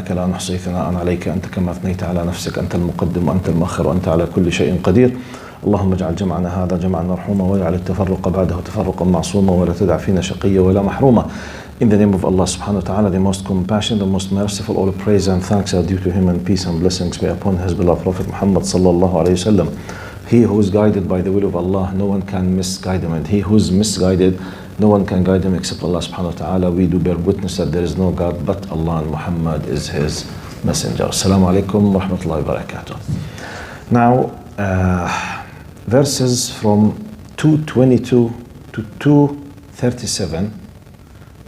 إنك لا نحصي ثناء عليك أنت كما أثنيت على نفسك أنت المقدم وأنت المؤخر وأنت على كل شيء قدير. اللهم اجعل جمعنا هذا جمعا مرحوما واجعل التفرق بعده تفرقا معصوما ولا تدع فينا شقيا ولا محروما. In the name of Allah subhanahu wa ta'ala, the most compassionate, the most merciful, all praise and thanks are due to him, and peace and blessings be upon his beloved Prophet Muhammad sallallahu alayhi wa sallam. He who is guided by the will of Allah, no one can misguide him, and he who is misguided, no one can guide him except Allah subhanahu wa ta'ala. We do bear witness that there is no God but Allah, and Muhammad is his messenger. Assalamu alaikum wa rahmatullahi wa barakatuh. Now, verses from 222 to 237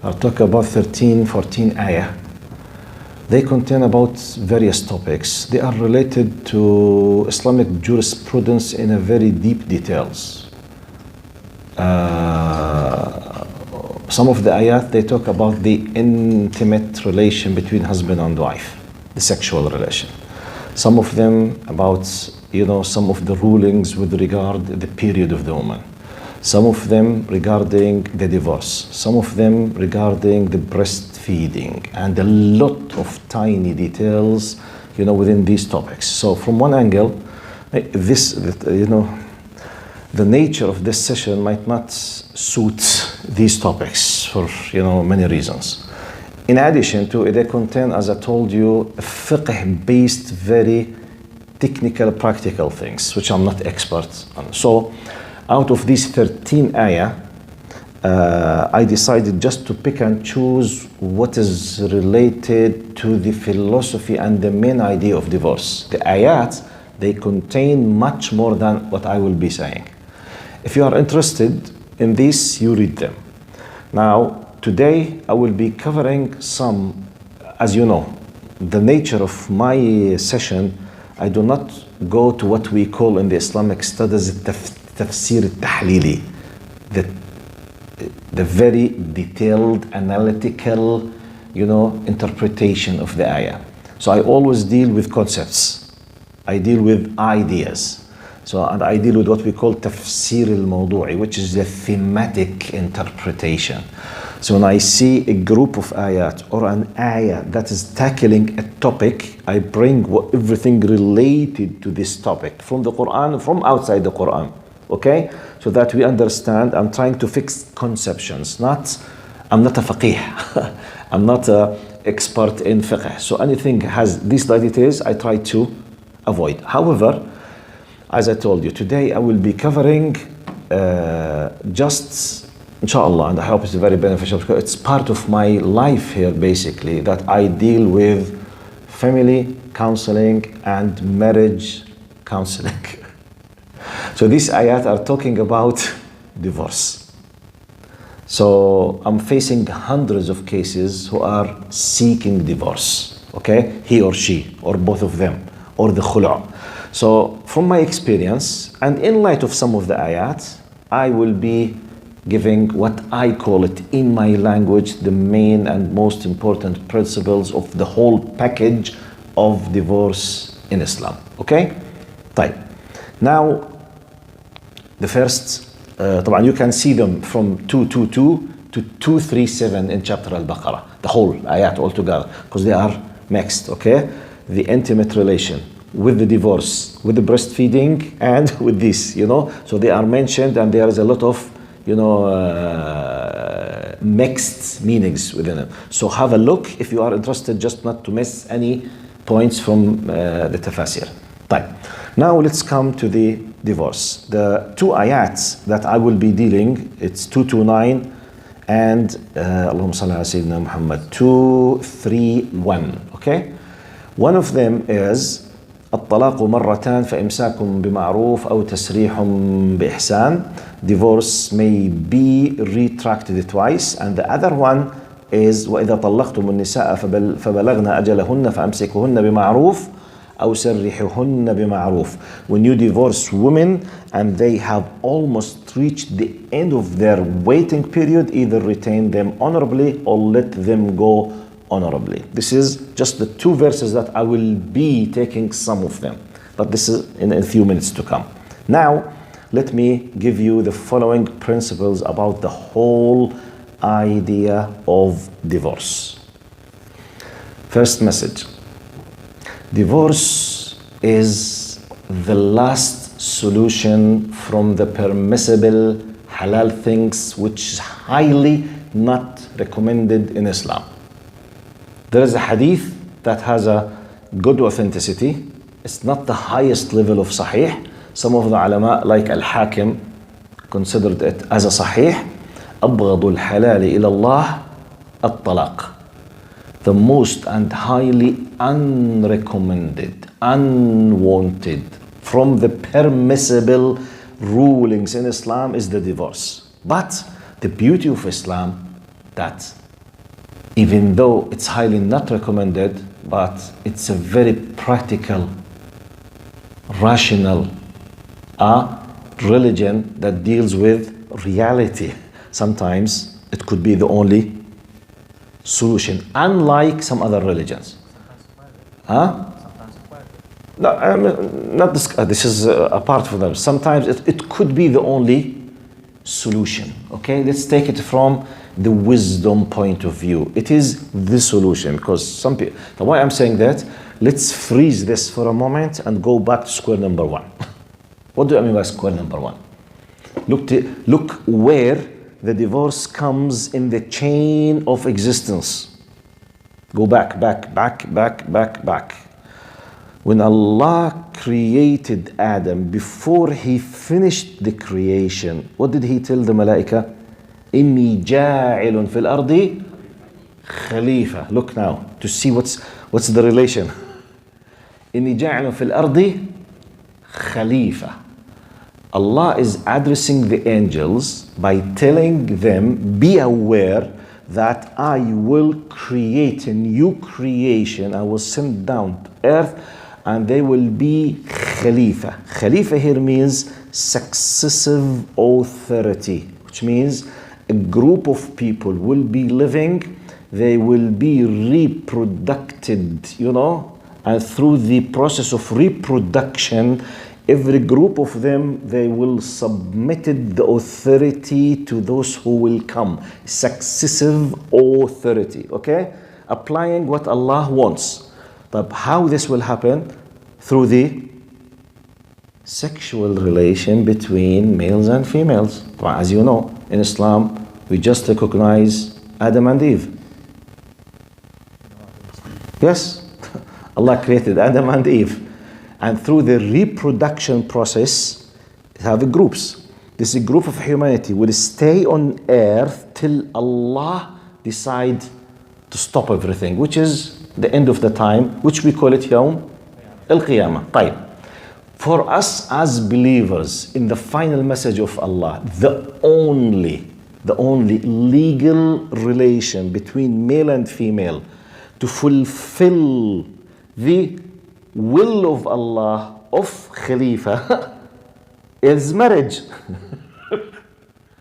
are talk about 14 ayah. They contain about various topics. They are related to Islamic jurisprudence in a very deep details. Some of the ayat, they talk about the intimate relation between husband and wife, the sexual relation. Some of them about, some of the rulings with regard the period of the woman. Some of them regarding the divorce. Some of them regarding the breastfeeding, and a lot of tiny details, within these topics. So from one angle, the nature of this session might not suit these topics for, many reasons. In addition to it, they contain, as I told you, fiqh-based, very technical, practical things, which I'm not expert on. So, out of these 13 ayah, I decided just to pick and choose what is related to the philosophy and the main idea of divorce. The ayat, they contain much more than what I will be saying. If you are interested in this, you read them. Now, today I will be covering some, as you know, the nature of my session, I do not go to what we call in the Islamic studies Tafsir tahlili, the very detailed, analytical, interpretation of the ayah. So I always deal with concepts. I deal with ideas. And I deal with what we call Tafsir al-Mawdu'i, which is the thematic interpretation. So when I see a group of ayat or an ayah that is tackling a topic, I bring everything related to this topic from the Quran, from outside the Quran. Okay? So that we understand, I'm trying to fix conceptions. I'm not a faqih. I'm not an expert in fiqh. So anything has these details, I try to avoid. However, as I told you, today I will be covering just, inshallah, and I hope it's very beneficial because it's part of my life here basically, that I deal with family counseling and marriage counseling. So these ayat are talking about divorce. So I'm facing hundreds of cases who are seeking divorce, okay? He or she, or both of them, or the khulu'. So from my experience, and in light of some of the ayat, I will be giving what I call it in my language, the main and most important principles of the whole package of divorce in Islam, okay? Right. Now, the first, you can see them from 222 to 237 in chapter Al-Baqarah, the whole ayat altogether, because they are mixed, okay? The intimate relation with the divorce, with the breastfeeding, and with this, So they are mentioned, and there is a lot of, mixed meanings within them. So have a look if you are interested, just not to miss any points from the tafsir. Right. Now let's come to the divorce. The two ayats that I will be dealing, it's 229 and Allahumma salli ala Sayyidina Muhammad 231. Okay? One of them is الطلاق مرتان فإمساك بمعروف أو تسريح بإحسان. Divorce may be retracted twice, and the other one is وإذا طلقتم النساء فبلغن أجلهن فأمسكوهن بمعروف أو سرحوهن بمعروف. When you divorce women and they have almost reached the end of their waiting period, either retain them honorably or let them go honorably. This is just the two verses that I will be taking some of them, but this is in a few minutes to come. Now, let me give you the following principles about the whole idea of divorce. First message. Divorce is the last solution from the permissible halal things which is highly not recommended in Islam. There is a hadith that has a good authenticity. It's not the highest level of sahih. Some of the ulama like Al-Hakim considered it as a sahih. أبغض الحلال إلى الله الطلاق. The most and highly unrecommended, unwanted from the permissible rulings in Islam is the divorce. But the beauty of Islam that even though it's highly not recommended, but it's a very practical, rational religion that deals with reality. Sometimes it could be the only solution, unlike some other religions. No, not this. This is apart from that. Sometimes it could be the only solution. Okay, let's take it from the wisdom point of view. It is the solution because some people. Why I'm saying that? Let's freeze this for a moment and go back to square number one. What do I mean by square number one? Look where the divorce comes in the chain of existence. Go back. When Allah created Adam, before He finished the creation, what did He tell the Malaika? إِنِّي جَاعِلٌ فِي الْأَرْضِ خَلِيفَةً. Look now to see what's the relation. إِنِّي جَاعِلٌ فِي الْأَرْضِ خَلِيفَةً. Allah is addressing the angels by telling them, be aware that I will create a new creation. I will send down to earth and they will be Khalifa. Khalifa here means successive authority, which means a group of people will be living, they will be reproduced, and through the process of reproduction, every group of them, they will submit the authority to those who will come. Successive authority, okay? Applying what Allah wants. But how this will happen? Through the sexual relation between males and females. As you know, in Islam, we just recognize Adam and Eve. Yes, Allah created Adam and Eve. And through the reproduction process, have groups. This group of humanity will stay on earth till Allah decide to stop everything, which is the end of the time, which we call it Yawm al-Qiyamah. طيب. For us as believers, in the final message of Allah, the only legal relation between male and female to fulfill the will of Allah of Khalifa is marriage.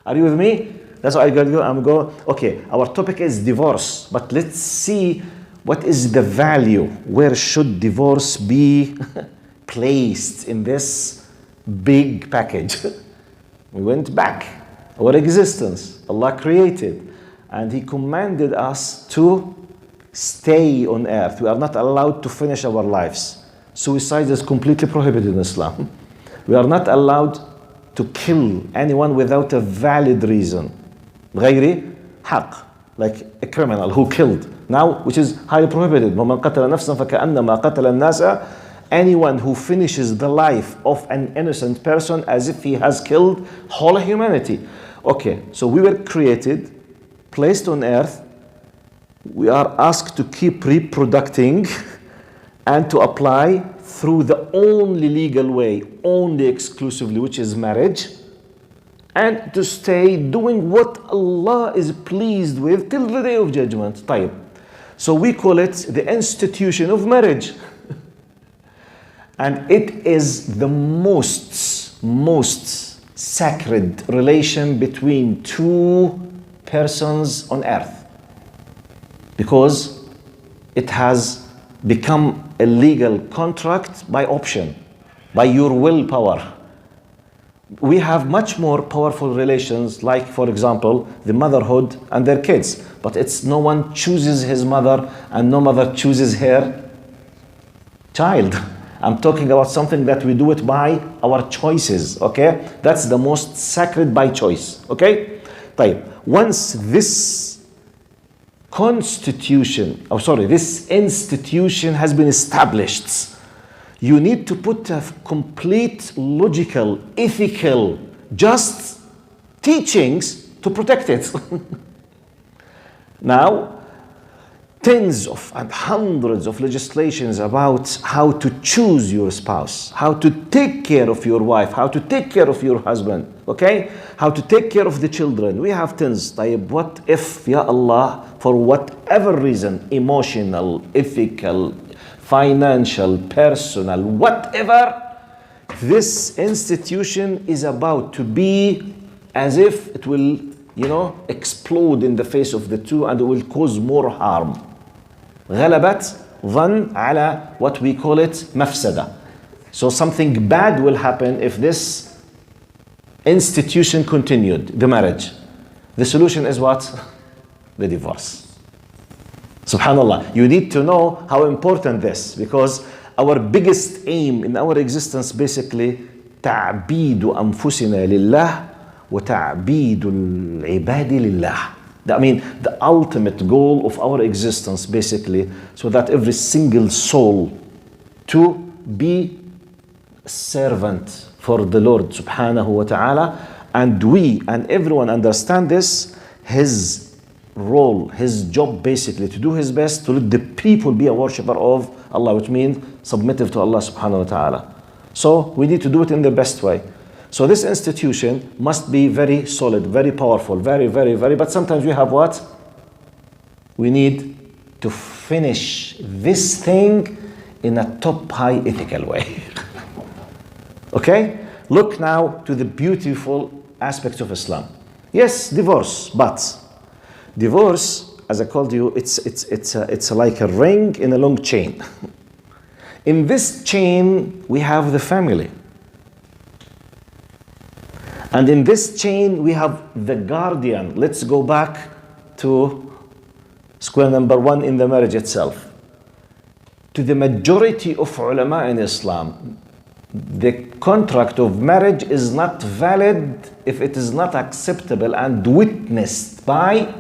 Are you with me? That's why I'm going, okay, our topic is divorce, but let's see what is the value. Where should divorce be placed in this big package? We went back, our existence, Allah created, and He commanded us to stay on earth. We are not allowed to finish our lives. Suicide is completely prohibited in Islam. We are not allowed to kill anyone without a valid reason. غير حق, like a criminal who killed. Now, which is highly prohibited. وَمَنْ قَتَلَ نَفْسًا فَكَأَنَّمَا قَتَلَ النَّاسَ. Anyone who finishes the life of an innocent person as if he has killed whole humanity. Okay, so we were created, placed on earth. We are asked to keep reproducing and to apply through the only legal way, only exclusively, which is marriage, and to stay doing what Allah is pleased with till the day of judgment. طيب. So we call it the institution of marriage. And it is the most sacred relation between two persons on earth, because it has become a legal contract by option, by your willpower. We have much more powerful relations, like, for example, the motherhood and their kids. But it's no one chooses his mother and no mother chooses her child. I'm talking about something that we do it by our choices, okay? That's the most sacred by choice, okay? طيب. Once this this institution has been established, you need to put a complete logical, ethical, just teachings to protect it. Now, tens of and hundreds of legislations about how to choose your spouse, how to take care of your wife, how to take care of your husband, okay? How to take care of the children. We have tens. طيب, what if, Ya Allah, for whatever reason, emotional, ethical, financial, personal, whatever, this institution is about to be as if it will, explode in the face of the two and it will cause more harm. غلبت ظن على what we call it مفسدة. So something bad will happen if this institution continued, the marriage. The solution is what? The divorce. Subhanallah. You need to know how important this, because our biggest aim in our existence basically تعبيد أنفسنا لله وتعبيد العباد لله. I mean, the ultimate goal of our existence basically, so that every single soul to be a servant for the Lord subhanahu wa ta'ala, and we and everyone understand this, his role, his job basically to do his best to let the people be a worshipper of Allah, which means submissive to Allah subhanahu wa ta'ala. So we need to do it in the best way. So this institution must be very solid, very powerful, very, very, very, but sometimes we have what? We need to finish this thing in a top high ethical way. Okay? Look now to the beautiful aspects of Islam. Yes, divorce, but divorce, as I called you, it's like a ring in a long chain. In this chain, we have the family. And in this chain, we have the guardian. Let's go back to square number one in the marriage itself. To the majority of ulama in Islam, the contract of marriage is not valid if it is not acceptable and witnessed by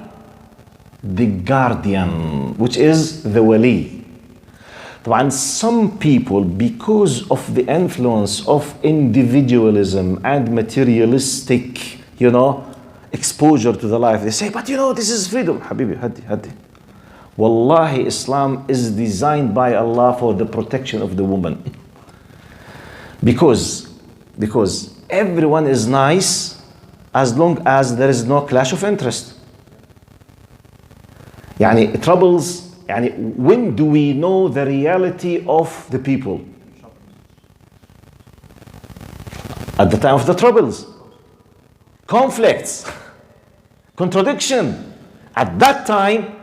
the guardian, which is the wali. And some people, because of the influence of individualism and materialistic, exposure to the life, they say, but this is freedom. Habibi, hadi. Wallahi, Islam is designed by Allah for the protection of the woman. Because everyone is nice as long as there is no clash of interest. Troubles. When do we know the reality of the people? At the time of the troubles. Conflicts. Contradiction. At that time,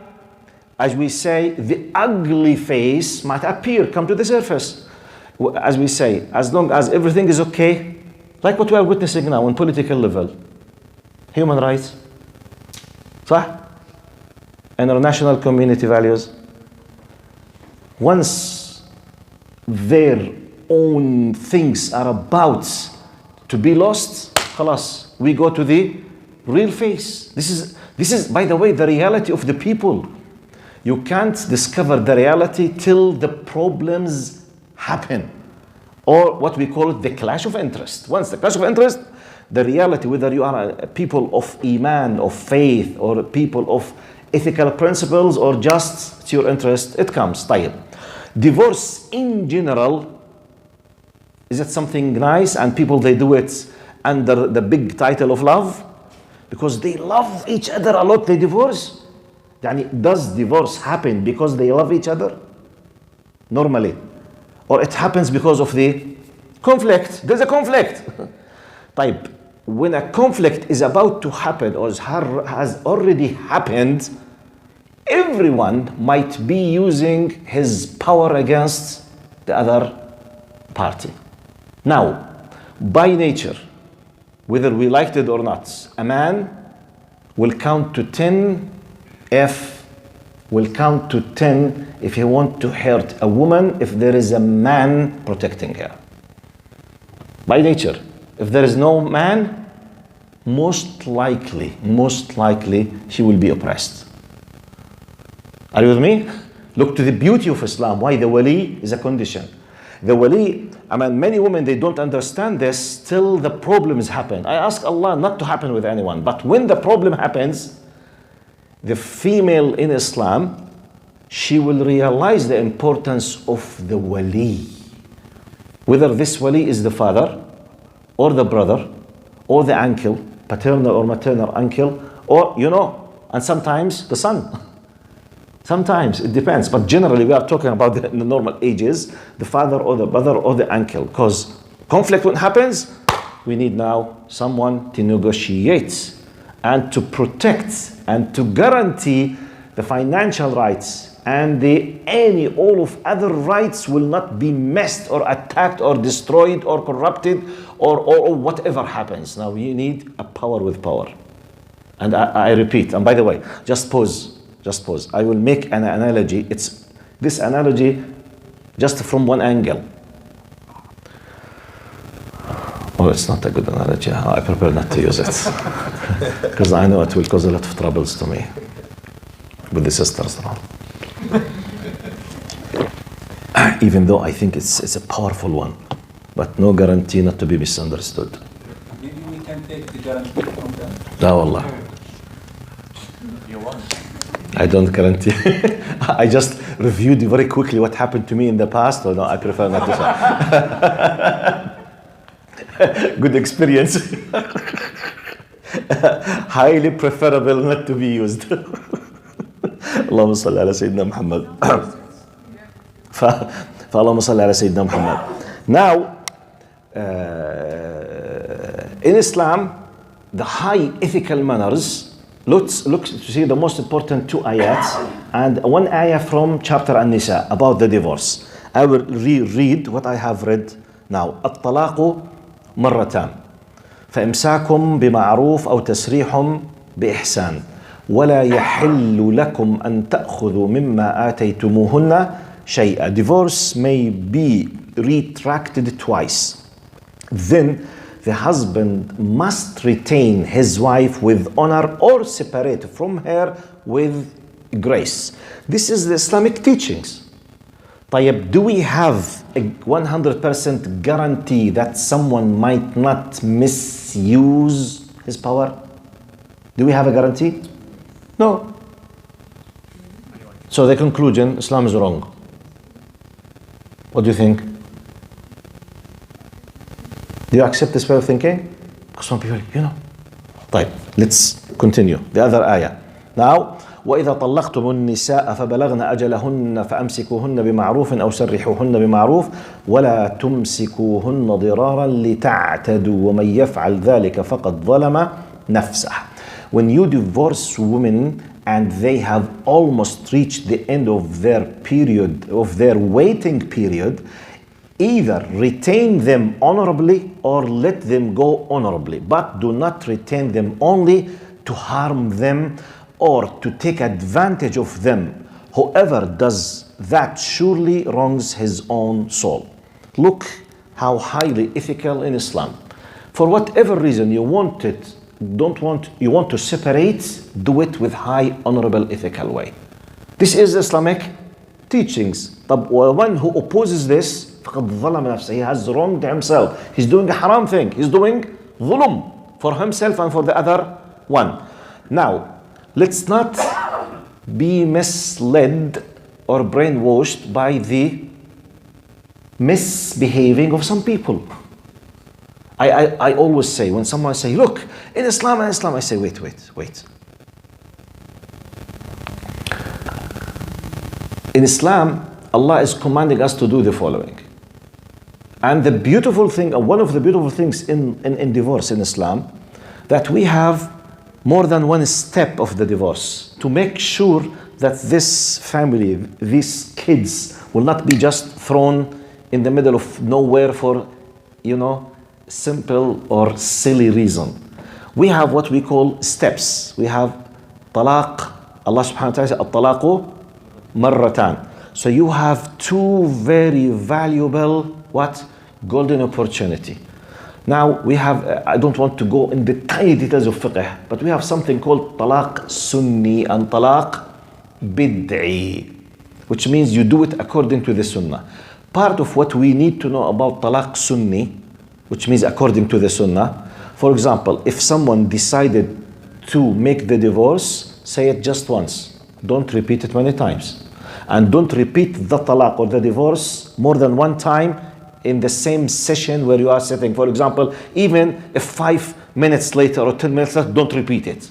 as we say, the ugly face might appear, come to the surface. As we say, as long as everything is okay, like what we are witnessing now on political level. Human rights. صح? International community values. Once their own things are about to be lost, خلاص, we go to the real face. This is, by the way, the reality of the people. You can't discover the reality till the problems happen, or what we call the clash of interest. Once the clash of interest, the reality, whether you are a people of iman, of faith, or people of ethical principles, or just it's your interest, it comes. طيب. Divorce in general, is it something nice and people they do it under the big title of love? Because they love each other a lot, they divorce. Does divorce happen because they love each other? Normally. Or it happens because of the conflict. There's a conflict. طيب. When a conflict is about to happen or has already happened, everyone might be using his power against the other party. Now, by nature, whether we liked it or not. A man will count to 10 if he wants to hurt a woman if there is a man protecting her. By nature, if there is no man, most likely, she will be oppressed. Are you with me? Look to the beauty of Islam, why the wali is a condition. The wali, many women, they don't understand this till the problems happen. I ask Allah not to happen with anyone, but when the problem happens, the female in Islam, she will realize the importance of the wali. Whether this wali is the father, or the brother, or the uncle, paternal or maternal uncle, or, and sometimes the son. Sometimes, it depends, but generally we are talking about the normal ages, the father or the brother or the uncle, because conflict when happens, we need now someone to negotiate and to protect and to guarantee the financial rights and all of other rights will not be messed or attacked or destroyed or corrupted or whatever happens. Now you need a power with power. And I repeat, and by the way, just pause. I will make an analogy. It's this analogy just from one angle. Oh, it's not a good analogy. I prefer not to use it. Because I know it will cause a lot of troubles to me with the sisters. Even though I think it's a powerful one, but no guarantee not to be misunderstood. Maybe we can take the guarantee from them. La wallah. You want? I don't guarantee. I just reviewed very quickly what happened to me in the past. No, I prefer not to say. Good experience. Highly preferable not to be used. اللهم صل على سيدنا محمد. فاللهم صل على سيدنا محمد. Now, in Islam, the high ethical manners. Let's look to see the most important two ayats and one ayah from chapter An-Nisa about the divorce. I will reread what I have read now. الطلاق مرتان فإمساكم بمعروف أو تسريح بإحسان ولا يحل لكم أن تأخذوا مما آتيتموهن شيئا. Divorce may be retracted twice. Then the husband must retain his wife with honor or separate from her with grace. This is the Islamic teachings. طيب, do we have a 100% guarantee that someone might not misuse his power? Do we have a guarantee? No. So the conclusion, Islam is wrong. What do you think? Do you accept this way of thinking? Because some people, طيب, let's continue. The other ayah. Now, وإذا طلقتم النساء فبلغن أجلهن فأمسكوهن بمعروف أو سرحوهن بمعروف ولا تمسكوهن ضرارا لتعتدوا ومن يفعل ذلك فقد ظلم نفسه. When you divorce women and they have almost reached the end of their period, of their waiting period, either retain them honorably or let them go honorably, but do not retain them only to harm them or to take advantage of them. Whoever does that surely wrongs his own soul. Look how highly ethical in Islam. For whatever reason you want to separate, do it with high honorable ethical way. This is Islamic teachings. But one who opposes this, فقد ظلم نفسه. He has wronged himself. He's doing a haram thing. He's doing ظلم for himself and for the other one. Now, let's not be misled or brainwashed by the misbehaving of some people. I always say, when someone say, look, in Islam, I say, wait. In Islam, Allah is commanding us to do the following. And the beautiful thing, one of the beautiful things in divorce in Islam, that we have more than one step of the divorce to make sure that this family, these kids, will not be just thrown in the middle of nowhere for, simple or silly reason. We have what we call steps. We have talaq. Allah subhanahu wa ta'ala says, at-talaqu marratan. So you have two very valuable, what? Golden opportunity. Now we have, I don't want to go in the tiny details of fiqh, but we have something called talaq sunni and talaq bid'i, which means you do it according to the sunnah. Part of what we need to know about talaq sunni, which means according to the sunnah, for example, if someone decided to make the divorce, say it just once. Don't repeat it many times. And don't repeat the talaq or the divorce more than one time in the same session where you are sitting. For example, even if 5 minutes later or 10 minutes later, don't repeat it.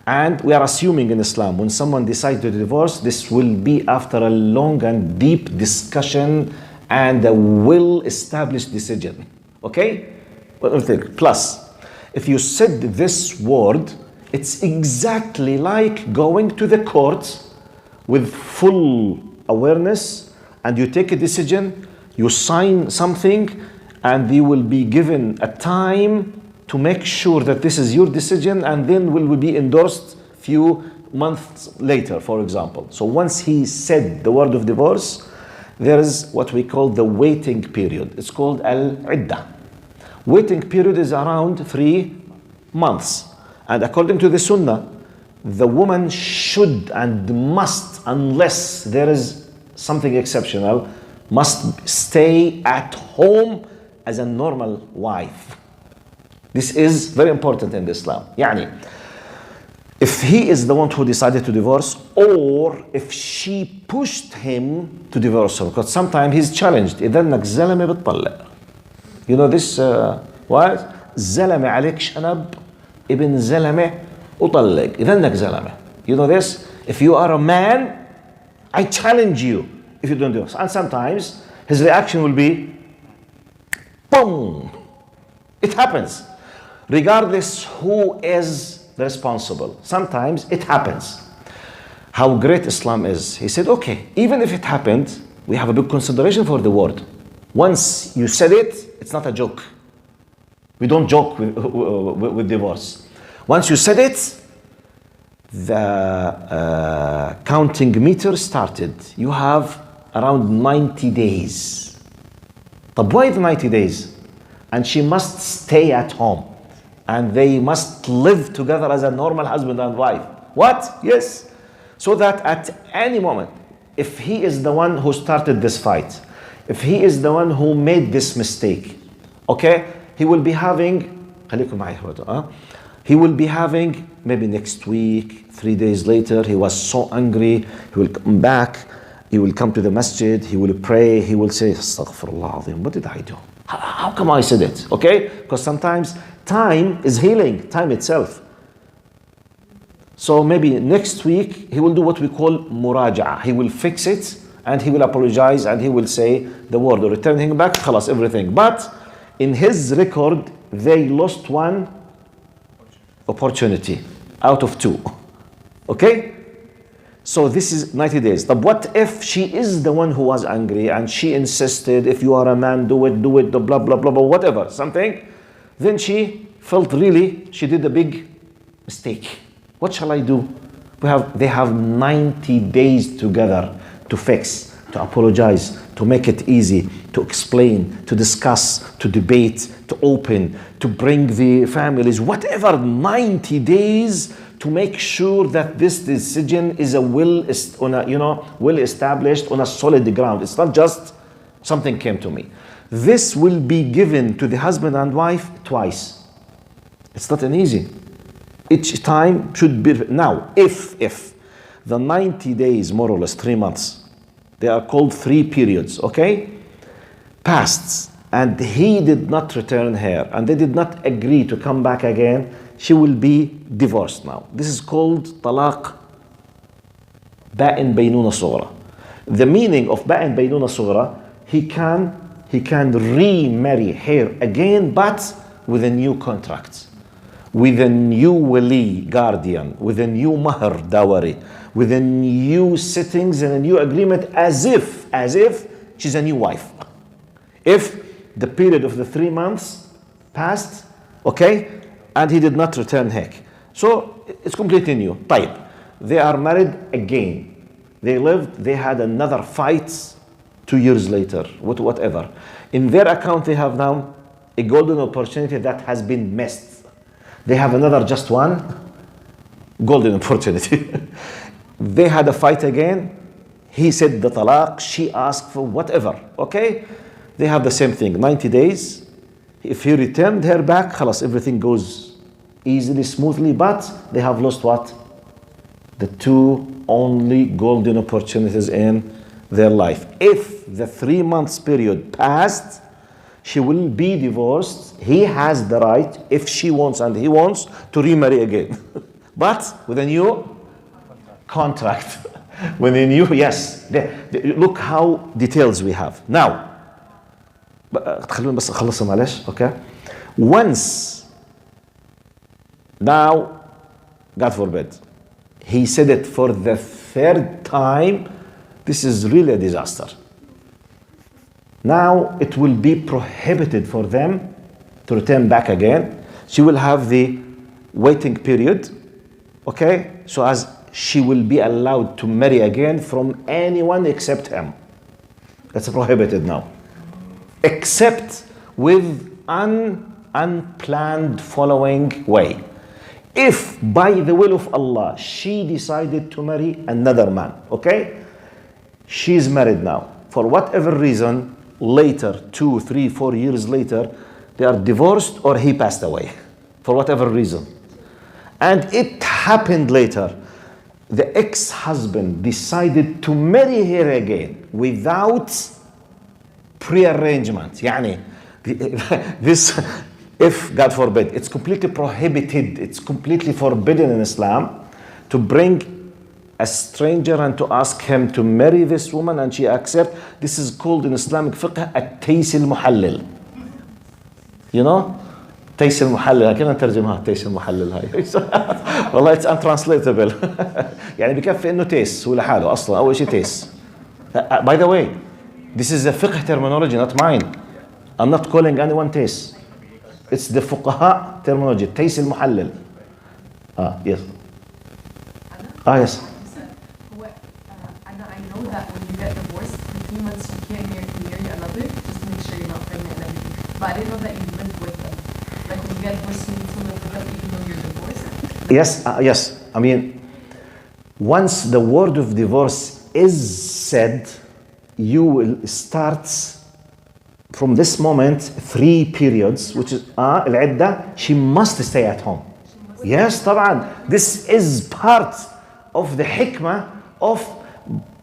And we are assuming in Islam, when someone decides to divorce, this will be after a long and deep discussion and a well-established decision. Okay? Plus, if you said this word, it's exactly like going to the court with full awareness and you take a decision, you sign something, and you will be given a time to make sure that this is your decision and then will be endorsed few months later, for example. So once he said the word of divorce, there is what we call the waiting period. It's called al-iddah. Waiting period is around 3 months. And according to the sunnah, the woman should and must, unless there is something exceptional, must stay at home as a normal wife. This is very important in Islam. Yani, if he is the one who decided to divorce, or if she pushed him to divorce her, because sometimes he's challenged. إذا إنك زلمة بتطلق. You know this what? زلمة عليك شنب ابن زلمة أطلق. إذا إنك زلمة. You know this? If you are a man, I challenge you if you don't do this. And sometimes his reaction will be, boom. It happens. Regardless who is the responsible. Sometimes it happens. How great Islam is. He said, okay, even if it happened, we have a big consideration for the word. Once you said it, it's not a joke. We don't joke with divorce. Once you said it, the counting meter started. You have around 90 days. But why the 90 days? And she must stay at home. And they must live together as a normal husband and wife. What? Yes. So that at any moment, if he is the one who started this fight, if he is the one who made this mistake, okay, he will be having, he will be having maybe next week, 3 days later, he was so angry, he will come back, he will come to the masjid, he will pray, he will say, Astaghfirullah Azim, what did I do? How come I said it? Okay? Because sometimes time is healing, time itself. So maybe next week, he will do what we call muraja'a. He will fix it, and he will apologize, and he will say the word, or return him back, khalas, everything. But in his record, they lost one opportunity out of 2. Okay? So this is 90 days. But what if she is the one who was angry and she insisted, if you are a man, do it, the blah, blah, blah, blah, whatever, something. Then she felt really, she did a big mistake. What shall I do? They have 90 days together to fix, to apologize, to make it easy, to explain, to discuss, to debate, to open, to bring the families, whatever, 90 days to make sure that this decision is well established on a solid ground. It's not just something came to me. This will be given to the husband and wife twice. It's not an easy. Each time should be. Now, if the 90 days, more or less 3 months, they are called 3 periods, okay? Passed, and he did not return her, and they did not agree to come back again, she will be divorced now. This is called talaq ba'in baynuna sughra. The meaning of ba'in baynuna sughra, he can remarry her again, but with a new contract, with a new wali, guardian, with a new mahr, dowry, with a new settings and a new agreement, as if she's a new wife. If the period of the 3 months passed, okay, and he did not return heck. So it's completely new. طيب. They are married again. They lived, they had another fight 2 years later, whatever. In their account, they have now a golden opportunity that has been missed. They have another just one golden opportunity. They had a fight again. He said the talaq, she asked for whatever, okay? They have the same thing, 90 days. If he returned her back, خلاص, everything goes easily, smoothly, but they have lost what? The two only golden opportunities in their life. If the 3 months period passed, she will be divorced. He has the right, if she wants and he wants, to remarry again. But with a new contract. With a new, yes. Look how details we have. Now, خلونا بس أخلصها معلش, okay? Once, now, God forbid, he said it for the third time, this is really a disaster. Now it will be prohibited for them to return back again. She will have the waiting period, okay? So as she will be allowed to marry again from anyone except him. That's prohibited now. Except with unplanned following way. If by the will of Allah, she decided to marry another man, okay? She's married now. For whatever reason, later, 2, 3, 4 years later, they are divorced or he passed away. For whatever reason. And it happened later. The ex-husband decided to marry her again without pre-arrangement. Yani, this, if God forbid, it's completely prohibited, it's completely forbidden in Islam to bring a stranger and to ask him to marry this woman and she accept. This is called in Islamic fiqh التيس المحلل. You know? تيس المحلل, كيف نترجمها تيس المحلل هاي؟ والله it's untranslatable. يعني بكفي انه تيس هو لحاله اصلا اول شيء تيس. By the way, this is a fiqh terminology, not mine. I'm not calling anyone تيس. It's the fuqaha terminology. تيس المحلل. Yes. Yes. I know that when you get divorced, in 3 months you can't marry another, just to make sure you're not pregnant and everything. But I didn't know that you lived with them. Like when you get divorced, you need to live with them even though you're divorced. Yes. I mean, once the word of divorce is said, you will start from this moment 3 periods, which is العدة. She must stay at home. Yes, طبعا. This is part of the hikmah of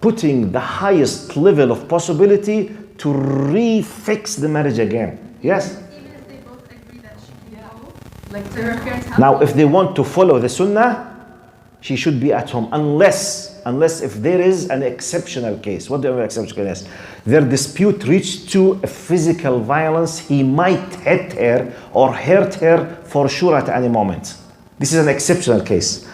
putting the highest level of possibility to refix the marriage again. Yes. Even if they both agree that she can go, like to her parents' house. Now, if they want to follow the sunnah, she should be at home, unless if there is an exceptional case. What do you mean exceptional case? Their dispute reached to a physical violence. He might hit her or hurt her for sure at any moment. This is an exceptional case.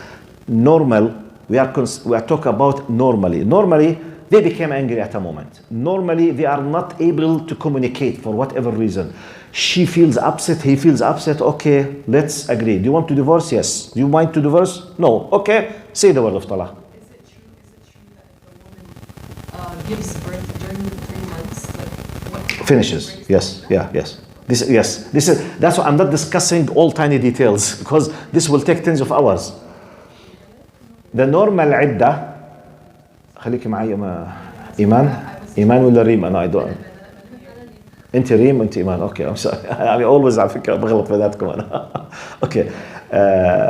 Normal, we are talking about normally. Normally, they became angry at a moment. Normally, they are not able to communicate for whatever reason. She feels upset, he feels upset. Okay, let's agree. Do you want to divorce? Yes. Do you mind to divorce? No. Okay, say the word of talaq. Is it true that if the woman gives birth during the 3 months, like what Finishes. Yes. That's why I'm not discussing all tiny details because this will take tens of hours. The normal عدة خليكي معي إيمان ولا ريم أنا I don't. أنت ريم أنت إيمان. Okay, I'm sorry. I always على فكرة بغلط في ذاتكم أنا. Okay,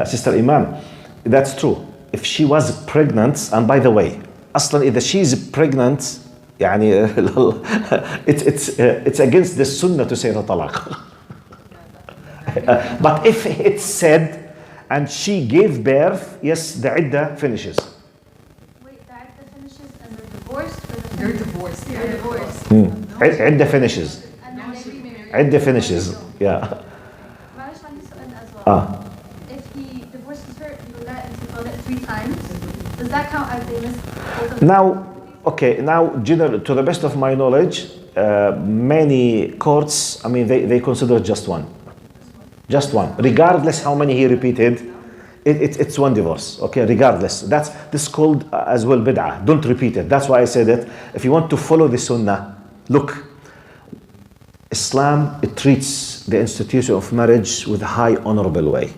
Sister Iman, that's true. If she was pregnant, and by the way, أصلا إذا she is pregnant, يعني it's against the sunnah to say the talaq. But if it's said and she gave birth, yes, the iddah finishes. Wait, the iddah finishes and they're divorced? Or They're divorced. They're divorced. Iddah finishes. And then they remarry. Iddah finishes. Yeah. معلش عندي سؤال as well. Ah. If he divorces her, you got and he called it 3 times, does that count as they missed both of Now, to the best of my knowledge, many courts, I mean, they consider just one. Just one. Regardless how many he repeated, it's one divorce. Okay, regardless. This is called as well bid'ah. Don't repeat it. That's why I said it. If you want to follow the sunnah, look, Islam, it treats the institution of marriage with a high honorable way.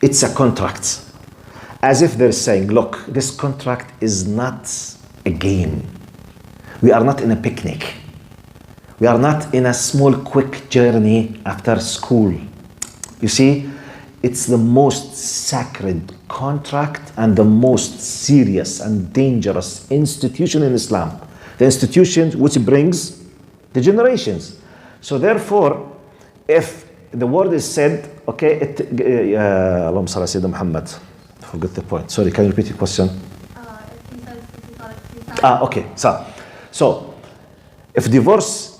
It's a contract. As if they're saying, look, this contract is not a game. We are not in a picnic. We are not in a small quick journey after school. You see, it's the most sacred contract and the most serious and dangerous institution in Islam. The institution which brings the generations. So therefore, if the word is said, okay, Allahumma salli ala Sayyidina Muhammad. Forget the point. Sorry, can you repeat your question? If he says, if he thought it 3 times. Okay. So, if divorce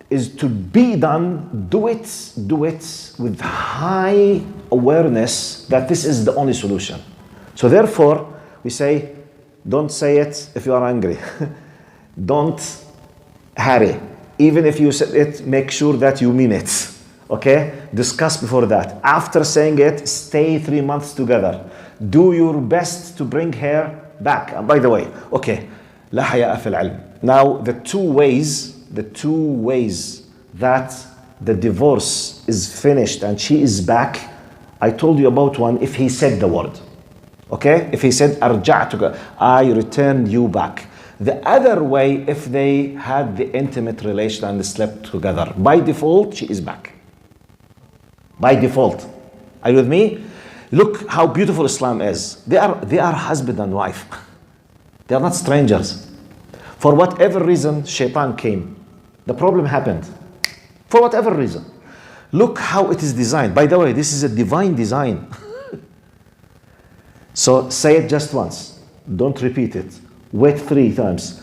is to be done, do it with high awareness that this is the only solution. So therefore, we say, don't say it if you are angry. Don't hurry. Even if you said it, make sure that you mean it. Okay? Discuss before that. After saying it, stay 3 months together. Do your best to bring her back. And by the way, okay, لا حياء في العلم. Now, the two ways that the divorce is finished and she is back, I told you about one if he said the word. Okay? If he said, أرجعتك, I return you back. The other way, if they had the intimate relation and slept together, by default, she is back. By default. Are you with me? Look how beautiful Islam is. They are husband and wife. They are not strangers. For whatever reason, shaitan came. The problem happened. For whatever reason. Look how it is designed. By the way, this is a divine design. So say it just once. Don't repeat it. Wait 3 times.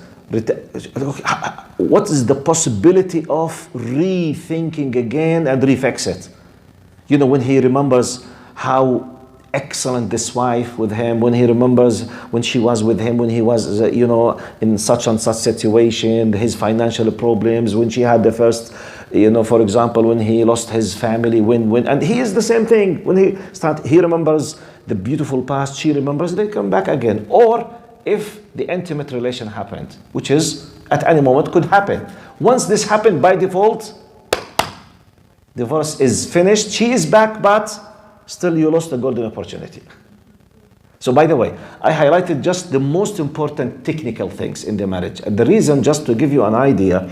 What is the possibility of rethinking again and refix it? You know, when he remembers how excellent this wife with him, when he remembers when she was with him, when he was, in such and such situation, his financial problems, when she had the first, for example, when he lost his family, and he is the same thing. When he remembers the beautiful past, she remembers, they come back again. Or if the intimate relation happened, which is at any moment could happen. Once this happened by default, divorce is finished, she is back, but still you lost a golden opportunity. So by the way, I highlighted just the most important technical things in the marriage. And the reason, just to give you an idea,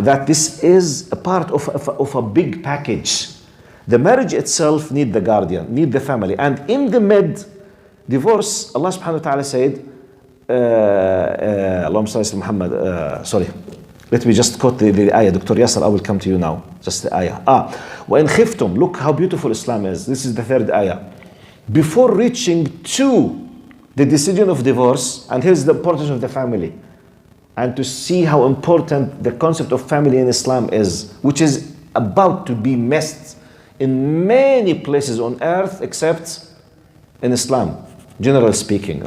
that this is a part of a big package. The marriage itself need the guardian, need the family. And in the mid-divorce, Allah subhanahu wa ta'ala said, Allahumma salli ala Muhammad, sorry. Let me just quote the ayah. Dr. Yasser, I will come to you now. Just the ayah. وَإِنْ خِفْتُمْ. Look how beautiful Islam is. This is the 3rd ayah. Before reaching to the decision of divorce, and here's the importance of the family, and to see how important the concept of family in Islam is, which is about to be messed in many places on earth except in Islam, generally speaking.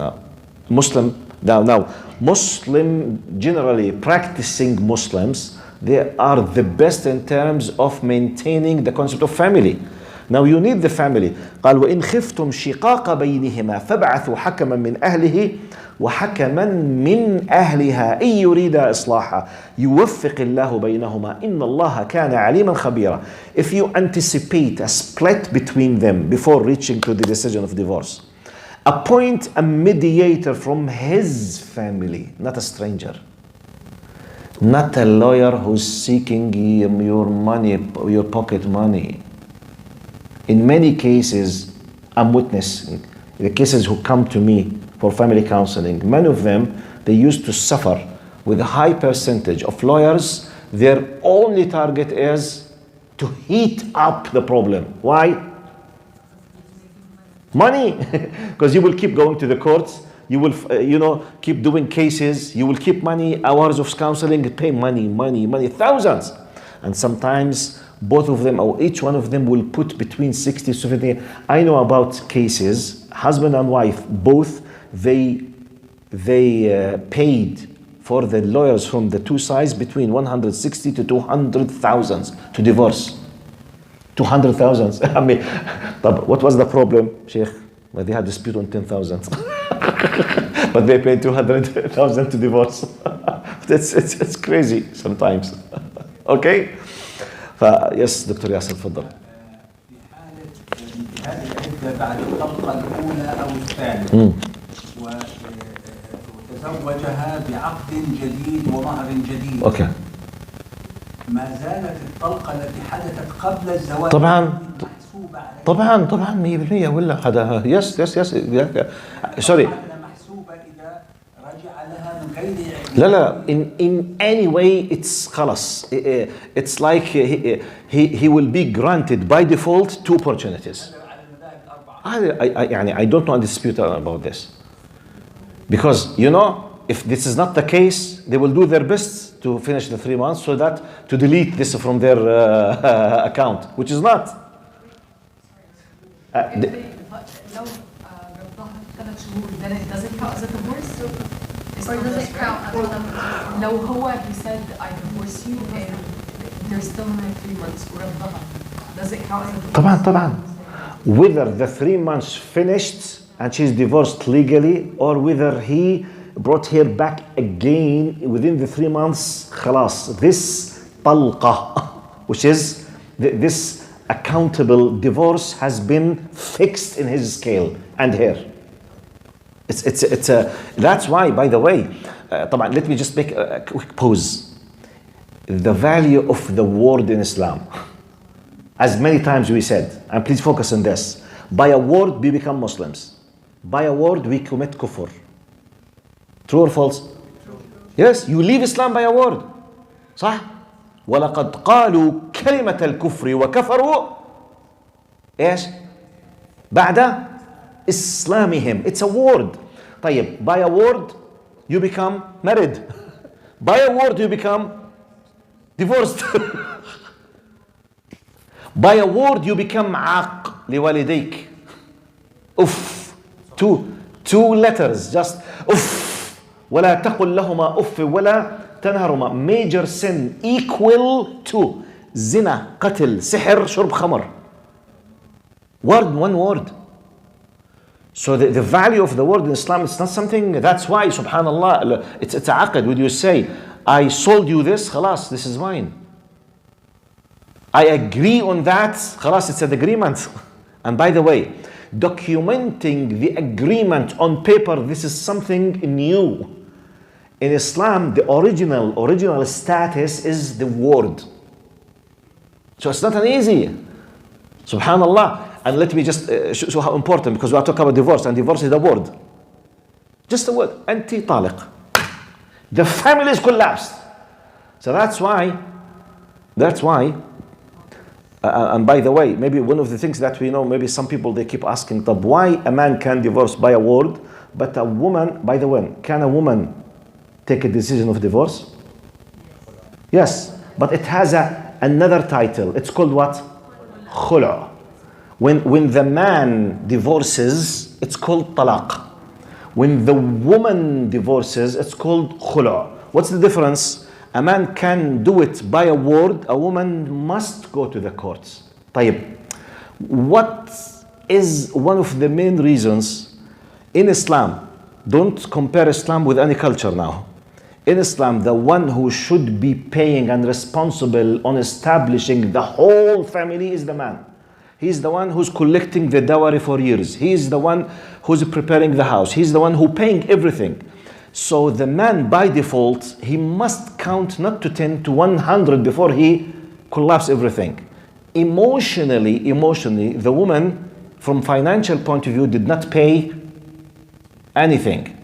Muslim, generally practicing Muslims, they are the best in terms of maintaining the concept of family. Now you need the family. قال وإن خفتم شقاق بينهما فابعثوا حكما من أهله وحكما من أهلها إن يريد إصلاحا يوفق الله بينهما إن الله كان عليما خبيرا. If you anticipate a split between them before reaching to the decision of divorce, appoint a mediator from his family, not a stranger. Not a lawyer who's seeking your money, your pocket money. In many cases, I'm witnessing the cases who come to me for family counseling. Many of them, they used to suffer with a high percentage of lawyers. Their only target is to heat up the problem. Why? Money. Because you will keep going to the courts. You will, keep doing cases. You will keep money, hours of counseling, pay money, thousands. And sometimes both of them, or each one of them, will put between 60 to 70. I know about cases, husband and wife, both, they paid for the lawyers from the two sides between 160 to 200,000 to divorce. 200,000. I mean, طب what was the problem, Sheikh? Well, they had dispute on 10,000. But they paid 200,000 to divorce. It's crazy sometimes. Okay? Yes, Dr. Yasser, تفضل. في حالة انتهاء العدة بعد الطلقة الأولى أو الثانية وتزوجها بعقد جديد ومهر جديد. Okay. ما زالت الطلقة التي حدثت قبل الزواج طبعاً. محسوبة عليه. طبعا 100% ولا هذا يس سوري. محسوبة إذا رجع لها من غير لا in any way it's خلاص. It's like he will be granted by default 2 opportunities. على المذاهب الأربعة. يعني I don't want to dispute about this. Because, you know, if this is not the case, they will do their best to finish the 3 months so that to delete this from their account, which is not. لو ربطها 3 شهور then it doesn't count as a divorce? Or does it count as a لو هو he said I divorce you and there's still another 3 months وربطها, does it count as a divorce? طبعا whether the 3 months finished and she's divorced legally or whether he brought her back again within the 3 months, خلاص, this طلقة, which is this accountable divorce, has been fixed in his scale and her. It's that's why, by the way, طبعا, let me just make a quick pause. The value of the word in Islam, as many times we said, and please focus on this, by a word we become Muslims, by a word we commit kufr. True or false? True. Yes, you leave Islam by a word. صح؟ ولقد قالوا كلمة الكفر وكفروا ايش؟ بعد إسلامهم. It's a word. طيب, by a word you become married. By a word you become divorced. By a word you become عاق لوالديك. Uff. Two letters, just uff. ولا تقل لهما أف ولا تنهرهما. Major sin equal to زنا, قتل, سحر, شرب خمر. One word. So the value of the word in Islam, it's not something, that's why, subhanallah, it's a aqd. When you say, I sold you this, خلاص, this is mine. I agree on that, خلاص, it's an agreement. And by the way, documenting the agreement on paper, this is something new. In Islam, the original status is the word. So it's not an easy. Subhanallah. And let me just show how important, because we are talking about divorce, and divorce is the word. Just the word. Anti taliq. The family is collapsed. So that's why, and by the way, maybe one of the things that we know, maybe some people, they keep asking, why a man can divorce by a word, but a woman, by the way, can a woman take a decision of divorce? Yes, but it has another title. It's called what? Khulu'. When the man divorces, it's called talaq. When the woman divorces, it's called khulu'. What's the difference? A man can do it by a word, a woman must go to the courts. طيب, what is one of the main reasons in Islam? Don't compare Islam with any culture now. In Islam, the one who should be paying and responsible on establishing the whole family is the man. He's the one who's collecting the dowry for years. He's the one who's preparing the house. He's the one who's paying everything. So the man, by default, he must count not to 10 to 100 before he collapses everything. Emotionally, the woman, from financial point of view, did not pay anything.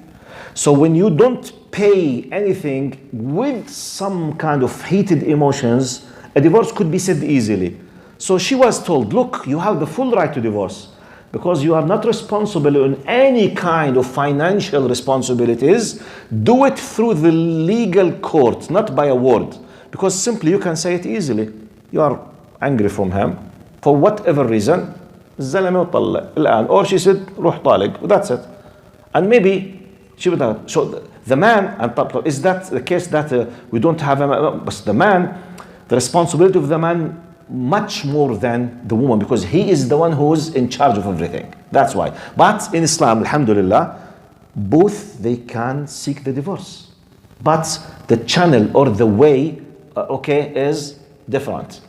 So when you don't pay anything with some kind of heated emotions, a divorce could be said easily. So she was told, look, you have the full right to divorce because you are not responsible in any kind of financial responsibilities. Do it through the legal court, not by a word. Because simply you can say it easily. You are angry from him for whatever reason. الزلمة وطلق الآن. Or she said, روح طالق. That's it. And maybe she would have. So the man, and is that the case that we don't have him? But the man, the responsibility of the man much more than the woman, because he is the one who's in charge of everything. That's why. But in Islam, alhamdulillah, both they can seek the divorce. But the channel or the way, is different.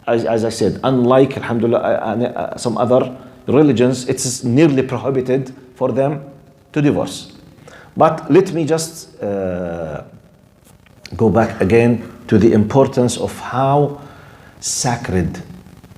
As I said, unlike, alhamdulillah, some other religions, it's nearly prohibited for them to divorce. But let me just go back again to the importance of how sacred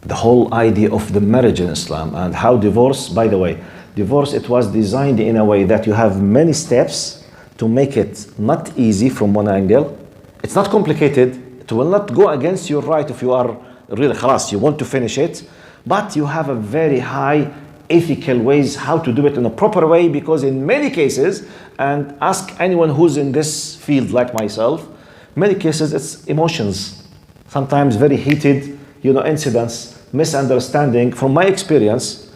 the whole idea of the marriage in Islam, and how divorce, by the way, divorce, it was designed in a way that you have many steps to make it not easy from one angle. It's not complicated. It will not go against your right if you are really khalas, you want to finish it, but you have a very high ethical ways how to do it in a proper way, because in many cases, and ask anyone who's in this field like myself, many cases it's emotions, sometimes very heated, incidents, misunderstanding. From my experience,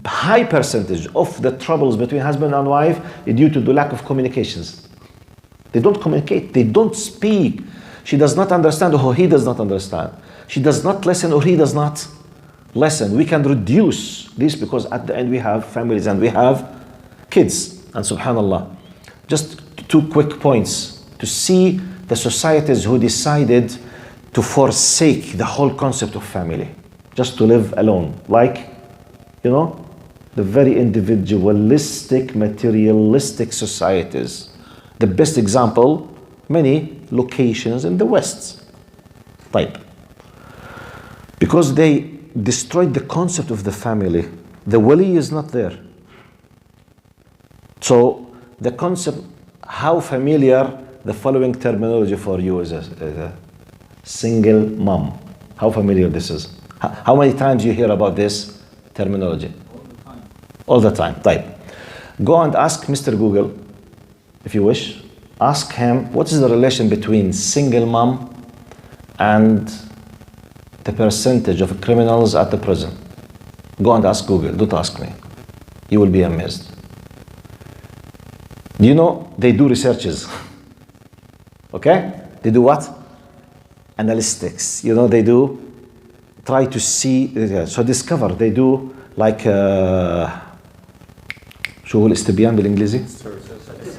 high percentage of the troubles between husband and wife is due to the lack of communications. They don't communicate, they don't speak. She does not understand, or he does not understand. She does not listen, or he does not listen. We can reduce this, because at the end we have families and we have kids. And subhanallah, just 2 quick points to see the societies who decided to forsake the whole concept of family, just to live alone, like, the very individualistic, materialistic societies. The best example, many locations in the West, type. Because they destroyed the concept of the family. The wali is not there. So the concept, how familiar the following terminology for you is a single mom. How familiar this is? How many times you hear about this terminology? All the time. Type. Go and ask Mr. Google, if you wish. Ask him, what is the relation between single mom and the percentage of criminals at the prison? Go and ask Google, don't ask me. You will be amazed. They do researches. Okay? They do what? Analytics. They do try to see, so discover. They do like, شو هو الاستبيان بالإنجليزي؟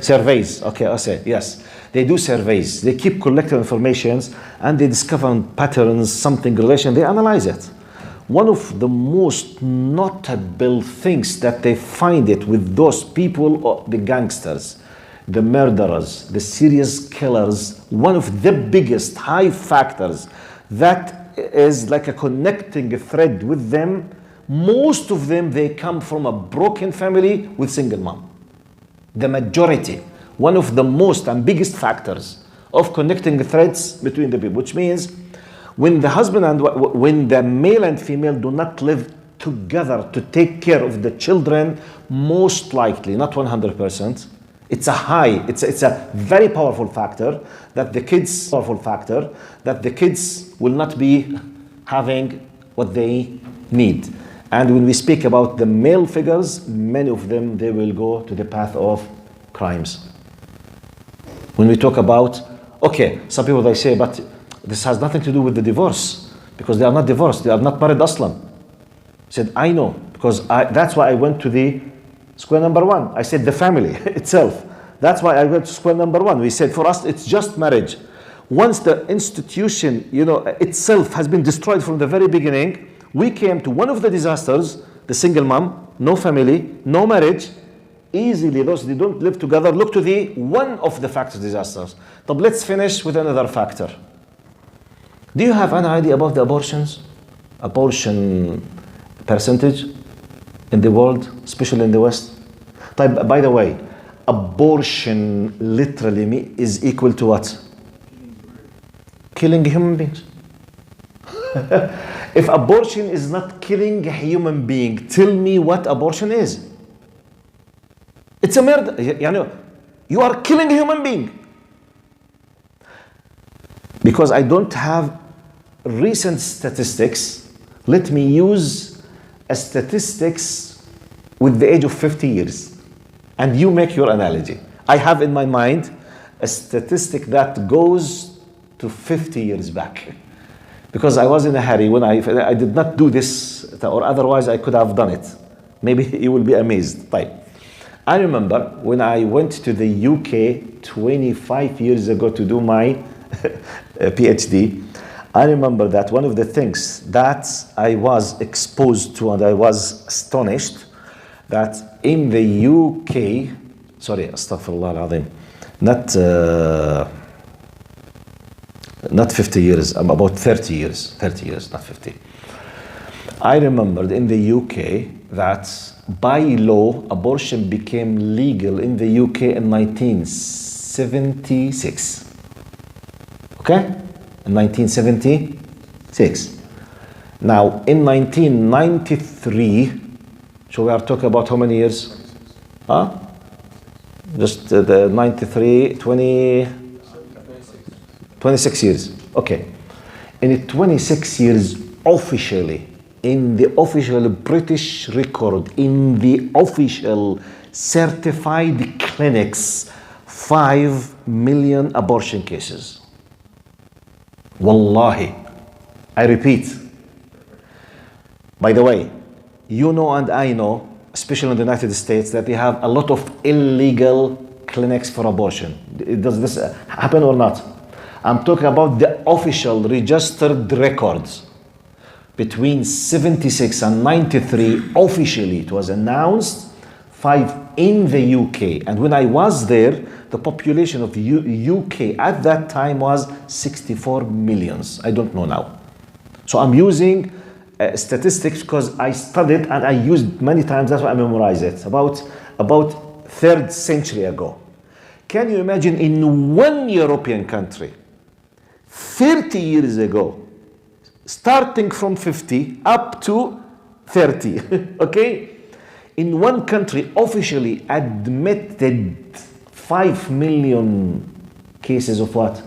Surveys. Okay, I say yes. They do surveys. They keep collecting informations and they discover patterns, something relation. They analyze it. One of the most notable things that they find it with those people, or the gangsters, the murderers, the serious killers, one of the biggest high factors that is like a connecting thread with them, most of them, they come from a broken family with single mom. The majority, one of the most and biggest factors of connecting threads between the people, which means when the husband and when the male and female do not live together to take care of the children, most likely, not 100%, it's a very powerful factor that the kids will not be having what they need. And when we speak about the male figures, many of them, they will go to the path of crimes. When we talk about, some people, they say, but this has nothing to do with the divorce, because they are not divorced, they are not married aslan. I said, I know, because that's why I went to the square number 1. I said the family itself. That's why I went to square number 1. We said for us, it's just marriage. Once the institution, itself has been destroyed from the very beginning, we came to one of the disasters, the single mom, no family, no marriage. Easily, those they don't live together, look to the one of the factors disasters. But let's finish with another factor. Do you have any idea about the abortion percentage in the world, especially in the West? By the way, abortion literally is equal to what? Killing human beings. If abortion is not killing a human being, tell me what abortion is. It's a murder. You are killing a human being. Because I don't have recent statistics, let me use a statistics with the age of 50 years. And you make your analogy. I have in my mind a statistic that goes to 50 years back. because I was in a hurry when I did not do this, or otherwise I could have done it. Maybe you will be amazed. طيب. I remember when I went to the UK 25 years ago to do my PhD, I remember that one of the things that I was exposed to and I was astonished that in the UK, sorry, astaghfirullah al-azim, not 50 years, about 30 years, not 50. I remembered in the UK that by law, abortion became legal in the UK in 1976. Okay? In 1976. Now, in 1993, so we are talking about how many years? Huh? Just the 93, 26 years. Okay. In 26 years, officially, in the official British record, in the official certified clinics, 5 million abortion cases. Wallahi. I repeat. By the way, you know and I know, especially in the United States, that they have a lot of illegal clinics for abortion. Does this happen or not? I'm talking about the official registered records. Between 76 and 93, officially it was announced, 5 in the UK. And when I was there, the population of UK at that time was 64 millions. I don't know now. So I'm using statistics because I studied and I used many times, that's why I memorize it, about 3rd century ago. Can you imagine in one European country, 30 years ago, starting from 50 up to 30, okay? In one country officially admitted 5 million cases of what?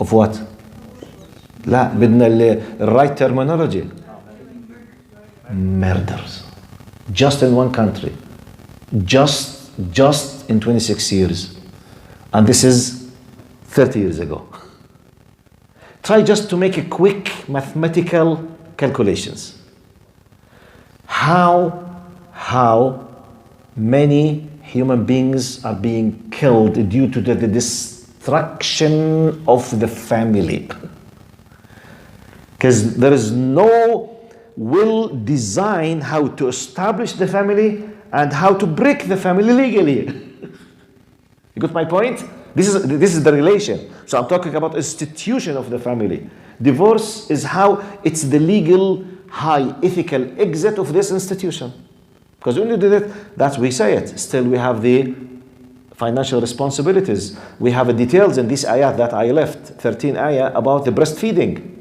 Of what? لا بدنا right terminology. Murders. Just in one country. Just in 26 years. And this is 30 years ago. Try just to make a quick mathematical calculations. How many human beings are being killed due to the destruction of the family? Because there is no will design how to establish the family and how to break the family legally. You got my point? This is the relation. So I'm talking about institution of the family. Divorce is how it's the legal, high ethical exit of this institution. Because when you did it, that's we say it. Still we have the financial responsibilities. We have the details in this ayat that I left, 13 ayah, about the breastfeeding.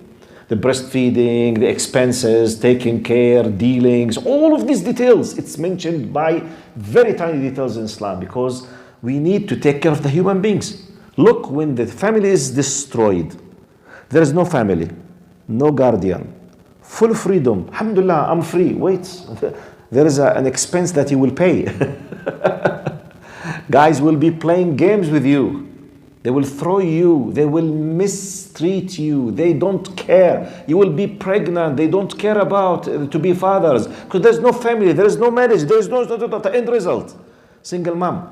The breastfeeding, the expenses, taking care, dealings, all of these details. It's mentioned by very tiny details in Islam because we need to take care of the human beings. Look, when the family is destroyed, there is no family, no guardian, full freedom. Alhamdulillah, I'm free. Wait, there is an expense that you will pay. Guys will be playing games with you. They will throw you. They will mistreat you. They don't care. You will be pregnant. They don't care about to be fathers because there's no family. There is no marriage. There is no end result. Single mom.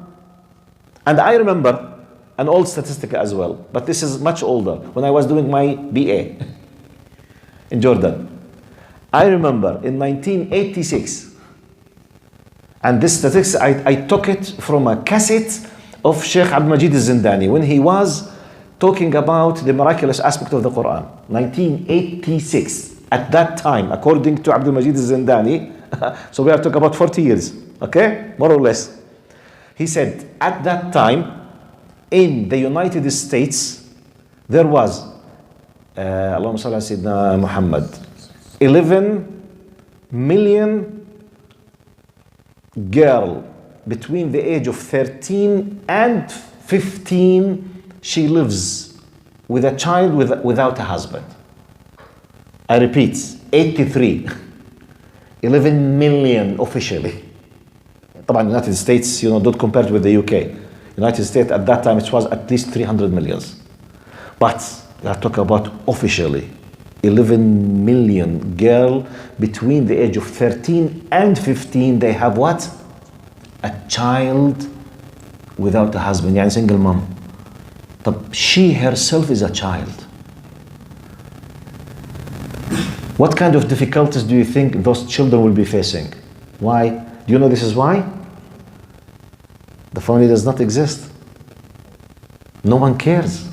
And I remember an old statistic as well, but this is much older, when I was doing my BA in Jordan. I remember in 1986, and this statistics, I took it from a cassette of Sheikh Abdul Majid al-Zindani when he was talking about the miraculous aspect of the Quran. 1986, at that time, according to Abdul Majid al-Zindani, so we are talking about 40 years, okay, more or less. He said, at that time, in the United States, there was, Allahumma salli ala Sayyidina Muhammad, 11 million girl between the age of 13 and 15, she lives with a child without a husband. I repeat, 83, 11 million officially. طبعا United States, don't compare it with the UK. United States at that time it was at least 300 millions. But I talk about officially, 11 million girl between the age of 13 and 15, they have what? A child without a husband, يعني single mom. طب she herself is a child. What kind of difficulties do you think those children will be facing? Why? Do you know this is why? The family does not exist. No one cares.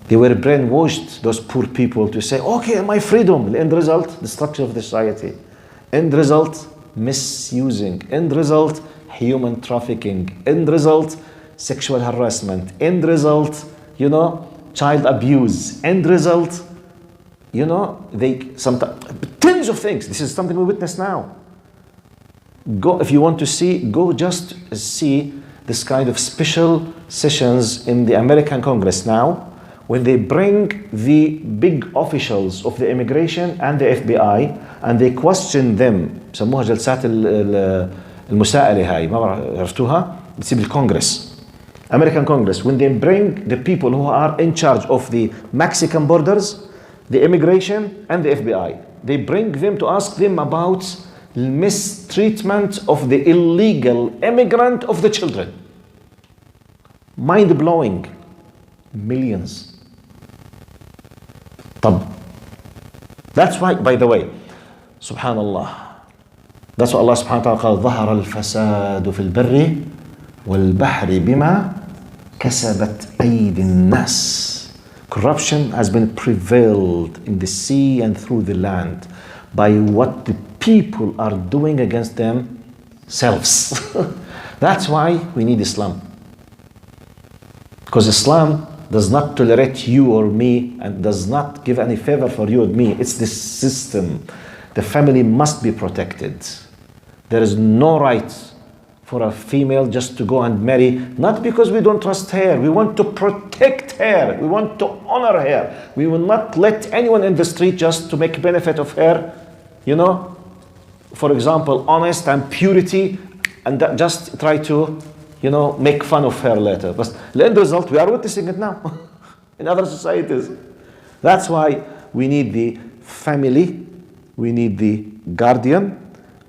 They were brainwashed, those poor people, to say, okay, my freedom. The end result, destruction of the society. End result, misusing. End result, human trafficking. End result, sexual harassment. End result, child abuse. End result, they sometimes tons of things. This is something we witness now. Go, if you want to see, go just see this kind of special sessions in the American Congress now, when they bring the big officials of the immigration and the FBI and they question them. بسموها جلسات المساءلة هاي، ما عرفتوها؟ بتصير بالكونغرس. American Congress, when they bring the people who are in charge of the Mexican borders, the immigration and the FBI, they bring them to ask them about mistreatment of the illegal immigrant of the children. Mind blowing. Millions. طب, that's why, by the way, subhanallah, that's what Allah subhanahu wa ta'ala قال ظهر الفساد في البر والبحر بما كسبت أيدي الناس. Corruption has been prevailed in the sea and through the land by what the people are doing against themselves. That's why we need Islam. Because Islam does not tolerate you or me and does not give any favor for you or me. It's the system. The family must be protected. There is no right for a female just to go and marry, not because we don't trust her. We want to protect her. We want to honor her. We will not let anyone in the street just to make benefit of her, for example, honest and purity, and that just try to make fun of her later. But the end result, we are witnessing it now in other societies. That's why we need the family, we need the guardian,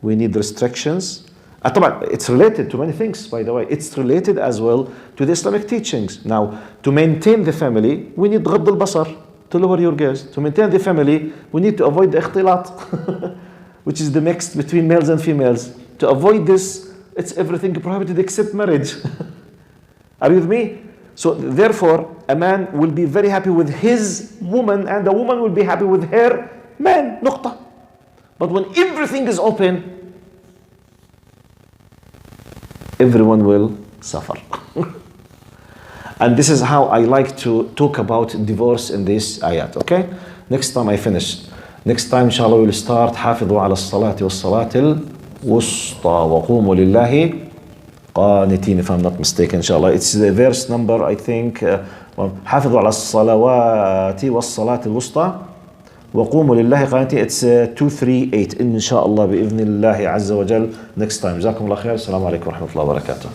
we need restrictions. It's related to many things, by the way. It's related as well to the Islamic teachings. Now, to maintain the family, we need غض البصر, to lower your gaze. To maintain the family, we need to avoid the اختلاط, which is the mix between males and females. To avoid this, it's everything prohibited except marriage. Are you with me? So therefore, a man will be very happy with his woman and a woman will be happy with her man. نقطة. But when everything is open, everyone will suffer. And this is how I like to talk about divorce in this ayat. Okay? Next time I finish. Next time, inshallah, we'll start حافظوا على الصلاة والصلاة الوسطى وقوموا لله قانتين, if I'm not mistaken, inshallah. It's the verse number, I think, حافظوا على الصلوات والصلاة الوسطى وقوموا لله قانتين. It's 238 إن شاء الله بإذن الله عز وجل. Next time. جزاكم الله خير. السلام عليكم ورحمة الله وبركاته.